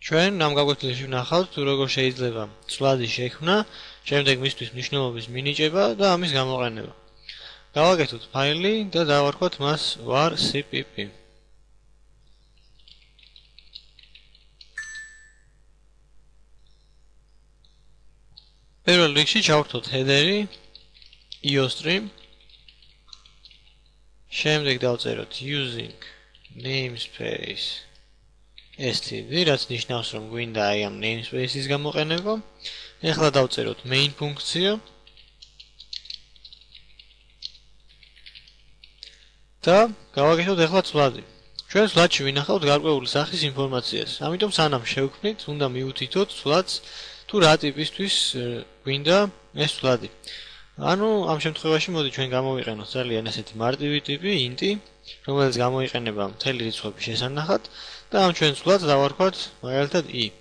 ჩვენ ამ გაკვეთილში ვნახავთ თუ როგორ შეიძლება ცვლადის შექმნა, შემდეგ მისთვის მნიშვნელობის მინიჭება და ამის გამოყენება. გავაკეთოთ ფაილი და დავარქვათ მას var.cpp. პირველ რიგში ჩავართოთ header-ი iostream. შემდეგ დავწეროთ using namespace std, რაც ნიშნავს რომ გვინდა აი ამ namespace-ის გამოყენება. ეხლა დავწეროთ main ფუნქცია და გავაკეთოთ ეხლა ცვლადი. ჩვენ ცვლადში ვინახავთ გარკვეული სახის ინფორმაციას. ამიტომ სანამ შევქმნით, უნდა მივუთითოთ ცვლადს თუ რა ტიპისთვის გვინდა ეს ცვლადი. ანუ ამ შემთხვევაში მოდი ჩვენ გამოვიყენოთ ძალიან ესეთი მარტივი ტიპი int-ი, რომელიც გამოიყენება მთელი რიცხვების შესანახად და ამ ჩვენ ცვლადს დავარქვათ მაგალითად i.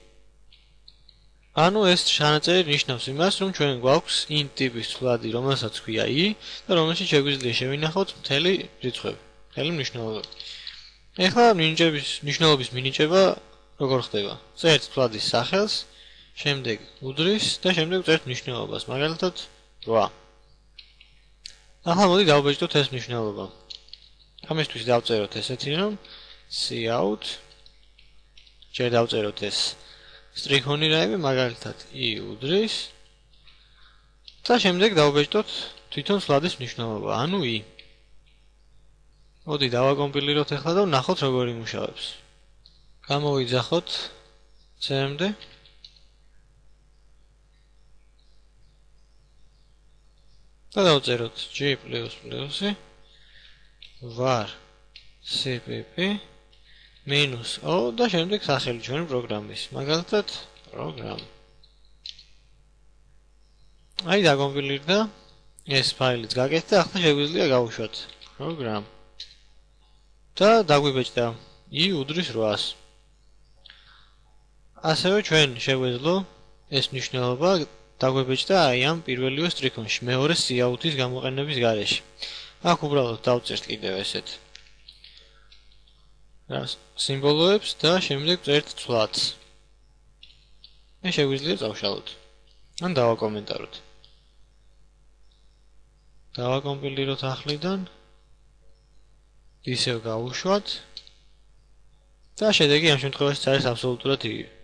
ანუ ეს ჩანაწერი ნიშნავს იმას, რომ ჩვენ გვაქვს int ტიპის ცვლადი, რომელსაც ქვია i და რომელშიც შეგვიძლია შევინახოთ მთელი რიცხვები, მთელი მნიშვნელობები. ეხლა მნიშვნელობის მინიჭება როგორ ხდება? წერთ ცვლადის სახელს, შემდეგ უდრის და შემდეგ წერთ მნიშვნელობას, მაგალითად 8. ახლა მოდი დავბეჭდოთ ეს მნიშვნელობა. ამისთვის დავწეროთ ესეთი რომ cout ჯერ დავწეროთ ეს სტრიქონი რაიმე, მაგალითად i უდრის და შემდეგ დავბეჭდოთ თვითონ ცვლადის მნიშვნელობა, ანუ i. მოდი დავაკომპილიროთ ახლა და ვნახოთ როგორ იმუშავებს. გამოვიძახოთ cmd და დავწეროთ g++ var.cpp -o და შემდეგ სახელი ჩვენი პროგრამის, მაგალითად program. აი დაკომპილირდა ეს ფაილიც გაკეთდა, ახლა შეგვიძლია გავუშვათ program და დაგვიბეჭდა i უდრის 800. ასევე ჩვენ შეგვეძლო ეს მნიშვნელობა დაგვებეჭდა აი ამ პირველივე სტრიქონში, მეორე cout-ის გამოყენების გარეშე. აქ უბრალოდ დავწერთ კიდევ ესეთ სიმბოლოებს და შემდეგ წერთ ცვლადს. ეს შეგვიძლია წავშალოთ. ან დავაკომენტაროთ. დავაკომპილიროთ ახლიდან. ისევ გავუშვათ და შედეგი ამ შემთხვევაში არის აბსოლუტურად იგივე.